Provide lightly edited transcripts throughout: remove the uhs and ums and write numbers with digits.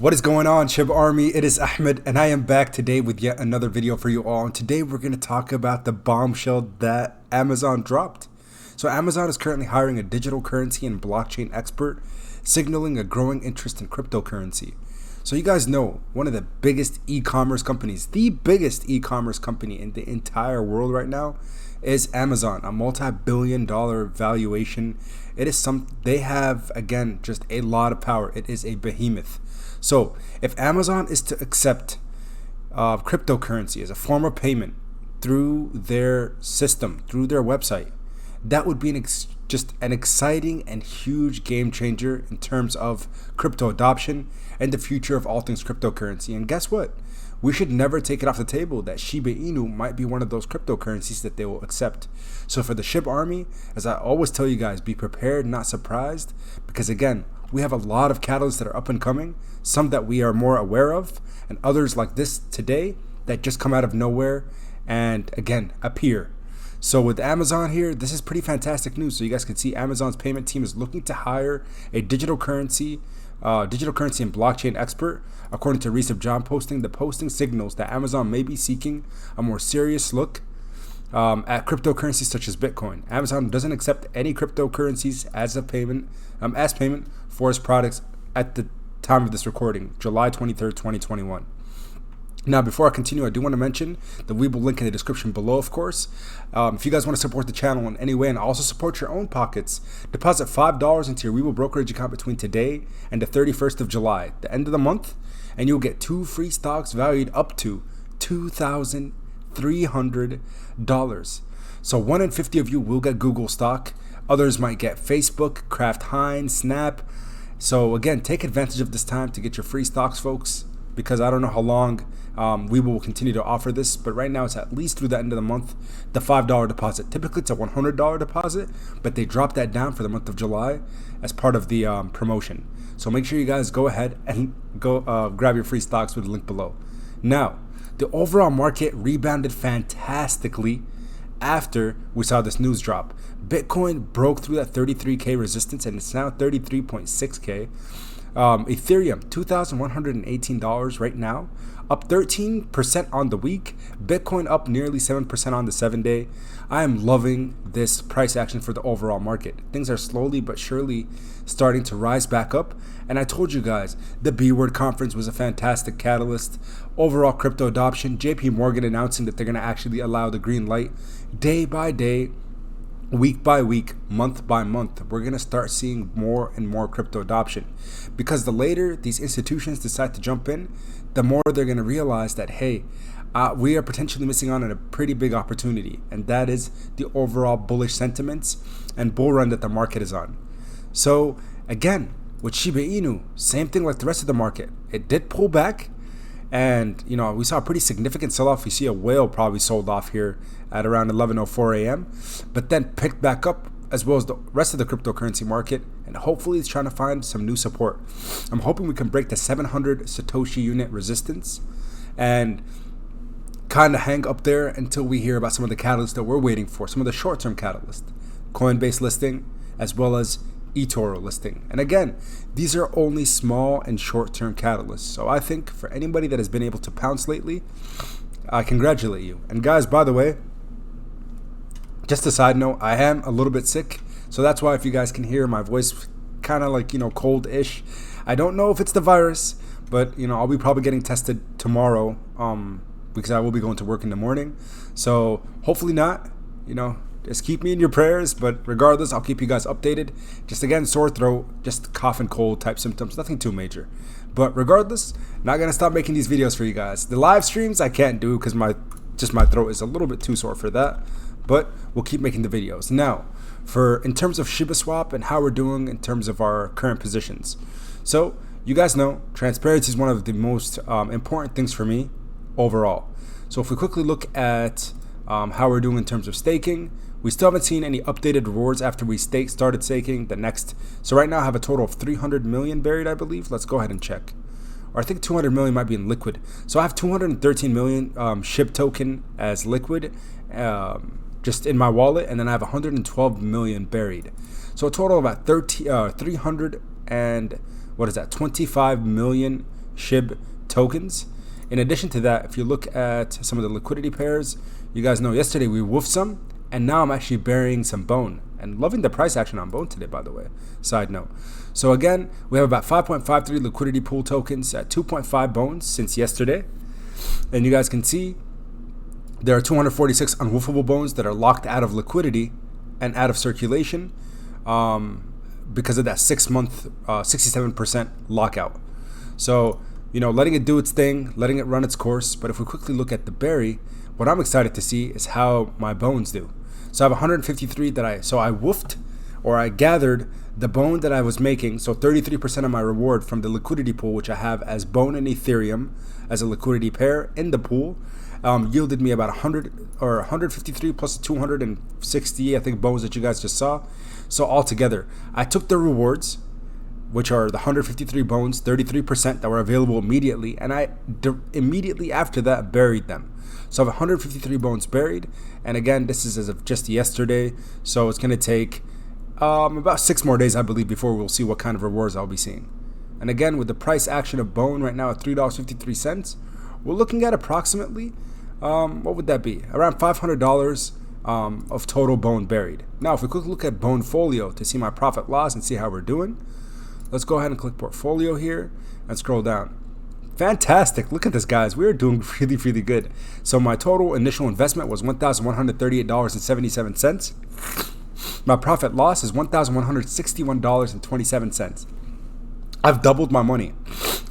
What is going on, Shiba Army? It is Ahmed, and I am back today with yet another video for you all. And today we're going to talk about the bombshell that Amazon dropped. So Amazon is currently hiring a digital currency and blockchain expert, signaling a growing interest in cryptocurrency. So you guys know one of the biggest e-commerce companies, the biggest e-commerce company in the entire world right now is Amazon, a multi-billion-dollar valuation. They have, again, just a lot of power. It is a behemoth. So if Amazon is to accept cryptocurrency as a form of payment through their system, through their website, that would be just an exciting and huge game changer in terms of crypto adoption and the future of all things cryptocurrency. And guess what? We should never take it off the table that Shiba Inu might be one of those cryptocurrencies that they will accept. So for the Shiba Army, as I always tell you guys, be prepared, not surprised, because again, we have a lot of catalysts that are up and coming, some that we are more aware of, and others like this today that just come out of nowhere and again appear. So with Amazon here, this is pretty fantastic news. So you guys can see Amazon's payment team is looking to hire a digital currency and blockchain expert. According to recent job posting, the posting signals that Amazon may be seeking a more serious look at cryptocurrencies such as Bitcoin. Amazon doesn't accept any cryptocurrencies as payment for its products at the time of this recording, July 23rd, 2021. Now, before I continue, I do want to mention the Webull link in the description below, of course. If you guys want to support the channel in any way and also support your own pockets, deposit $5 into your Webull brokerage account between today and the 31st of July, the end of the month, and you'll get 2 free stocks valued up to $2,300. So 1 in 50 of you will get Google stock. Others might get Facebook, Kraft Heinz, Snap. So again, take advantage of this time to get your free stocks, folks, because I don't know how long we will continue to offer this, but right now it's at least through the end of the month. The $5 deposit, typically it's a $100 deposit, but they dropped that down for the month of July as part of the promotion. So make sure you guys go ahead and go grab your free stocks with the link below. Now, the overall market rebounded fantastically after we saw this news drop. Bitcoin broke through that 33K resistance and it's now 33.6K. Ethereum, $2,118 right now, up 13% on the week. Bitcoin up nearly 7% on the 7-day. I am loving this price action for the overall market. Things are slowly but surely starting to rise back up. And I told you guys, the B Word conference was a fantastic catalyst. Overall crypto adoption, JP Morgan announcing that they're going to actually allow the green light day by day, week by week, month by month. We're going to start seeing more and more crypto adoption, because the later these institutions decide to jump in, the more they're going to realize that, hey, we are potentially missing out on a pretty big opportunity, and that is the overall bullish sentiments and bull run that the market is on. So again, with Shiba Inu, same thing like the rest of the market. It did pull back, and we saw a pretty significant sell-off. You see a whale probably sold off here at around 11:04 a.m. but then picked back up, as well as the rest of the cryptocurrency market, and hopefully it's trying to find some new support. I'm hoping we can break the 700 Satoshi unit resistance and kind of hang up there until we hear about some of the catalysts that we're waiting for, some of the short-term catalysts, Coinbase listing, as well as eToro listing. And again, these are only small and short-term catalysts. So I think for anybody that has been able to pounce lately, I congratulate you. And guys, by the way, just a side note, I am a little bit sick. So that's why if you guys can hear my voice kind of like, cold-ish, I don't know if it's the virus, but, I'll be probably getting tested tomorrow because I will be going to work in the morning. So hopefully not, just keep me in your prayers, but regardless, I'll keep you guys updated. Just again, sore throat, just cough and cold type symptoms, nothing too major. But regardless, not gonna stop making these videos for you guys. The live streams I can't do because my throat is a little bit too sore for that. But we'll keep making the videos. Now, in terms of SHIBASWAP and how we're doing in terms of our current positions. So you guys know transparency is one of the most important things for me overall. So if we quickly look at how we're doing in terms of staking, we still haven't seen any updated rewards after we started staking so right now I have a total of 300 million buried, I believe. Let's go ahead and check. Or I think 200 million might be in liquid. So I have 213 million SHIB token as liquid just in my wallet, and then I have 112 million buried. So a total of about 300 and 25 million SHIB tokens. In addition to that, if you look at some of the liquidity pairs, you guys know yesterday we woofed some, and now I'm actually burying some bone. And loving the price action on bone today, by the way. Side note. So again, we have about 5.53 liquidity pool tokens at 2.5 bones since yesterday. And you guys can see there are 246 unwoofable bones that are locked out of liquidity and out of circulation because of that 6 month, 67% lockout. So, letting it do its thing, letting it run its course. But if we quickly look at the berry, what I'm excited to see is how my bones do. So I have 153 that I woofed, or I gathered the bone that I was making. So 33% of my reward from the liquidity pool, which I have as bone and Ethereum as a liquidity pair in the pool, yielded me about 153 plus 260, I think, bones that you guys just saw. So altogether, I took the rewards, which are the 153 bones, 33% that were available immediately, and I immediately after that buried them. So I have 153 bones buried, and again, this is as of just yesterday, so it's going to take about 6 more days, I believe, before we'll see what kind of rewards I'll be seeing. And again, with the price action of bone right now at $3.53, we're looking at approximately, what would that be? Around $500 of total bone buried. Now, if we quickly look at bone folio to see my profit loss and see how we're doing, let's go ahead and click portfolio here and scroll down. Fantastic. Look at this, guys. We're doing really, really good. So my total initial investment was $1,138.77. My profit loss is $1,161.27. I've doubled my money.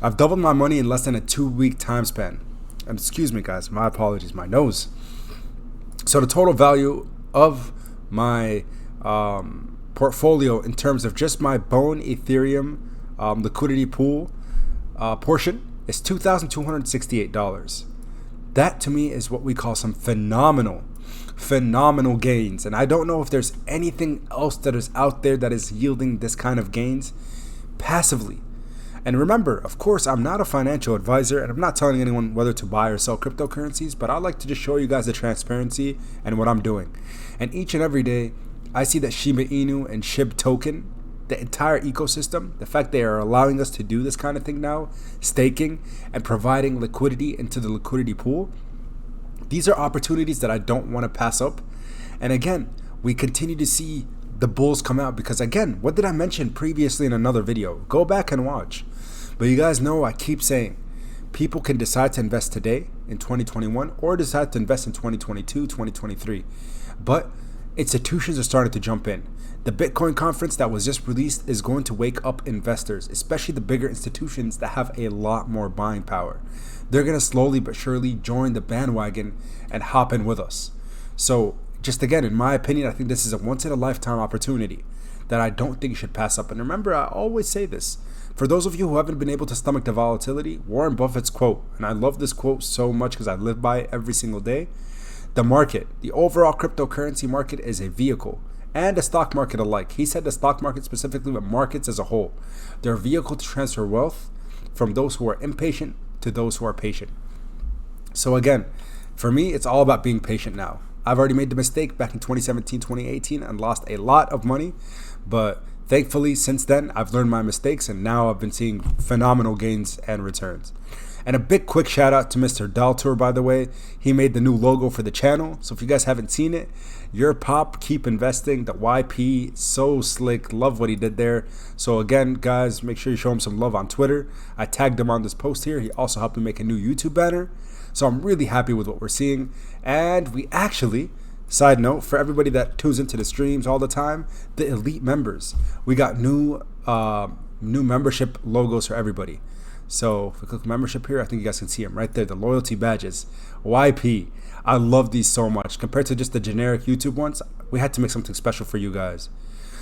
I've doubled my money in less than a 2-week time span. And excuse me, guys. My apologies. My nose. So the total value of my portfolio in terms of just my bone Ethereum liquidity pool portion is $2,268. That to me is what we call some phenomenal gains. And I don't know if there's anything else that is out there that is yielding this kind of gains passively. And remember, of course, I'm not a financial advisor and I'm not telling anyone whether to buy or sell cryptocurrencies, but I like to just show you guys the transparency and what I'm doing. And each and every day, I see that Shiba Inu and SHIB token, the entire ecosystem, the fact they are allowing us to do this kind of thing now, staking and providing liquidity into the liquidity pool, these are opportunities that I don't want to pass up. And again, we continue to see the bulls come out because, again, what did I mention previously in another video? Go back and watch. But you guys know I keep saying people can decide to invest today in 2021 or decide to invest in 2022, 2023. But institutions are starting to jump in. The Bitcoin conference that was just released is going to wake up investors, especially the bigger institutions that have a lot more buying power. They're going to slowly but surely join the bandwagon and hop in with us. So just again, in my opinion, I think this is a once-in-a-lifetime opportunity that I don't think you should pass up. And remember, I always say this. For those of you who haven't been able to stomach the volatility, Warren Buffett's quote, and I love this quote so much because I live by it every single day, the market, the overall cryptocurrency market is a vehicle and a stock market alike. He said the stock market specifically, but markets as a whole. They're a vehicle to transfer wealth from those who are impatient to those who are patient. So again, for me, it's all about being patient now. I've already made the mistake back in 2017, 2018 and lost a lot of money. But thankfully, since then, I've learned my mistakes and now I've been seeing phenomenal gains and returns. And a big quick shout out to Mr. Daltour, by the way. He made the new logo for the channel. So if you guys haven't seen it, YourPOP, keep investing. The YP, so slick. Love what he did there. So again, guys, make sure you show him some love on Twitter. I tagged him on this post here. He also helped me make a new YouTube banner. So I'm really happy with what we're seeing. And we actually, side note, for everybody that tunes into the streams all the time, the elite members, we got new membership logos for everybody. So if we click membership here, I think you guys can see them right there, the loyalty badges. YP, I love these so much. Compared to just the generic YouTube ones, we had to make something special for you guys.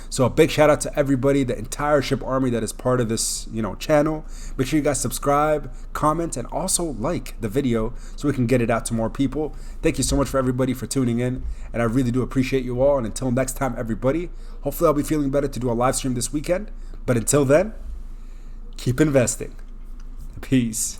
So a big shout out to everybody, the entire SHIB army that is part of this, channel. Make sure you guys subscribe, comment, and also like the video so we can get it out to more people. Thank you so much for everybody for tuning in, and I really do appreciate you all. And until next time, everybody, hopefully I'll be feeling better to do a live stream this weekend. But until then, keep investing. Peace.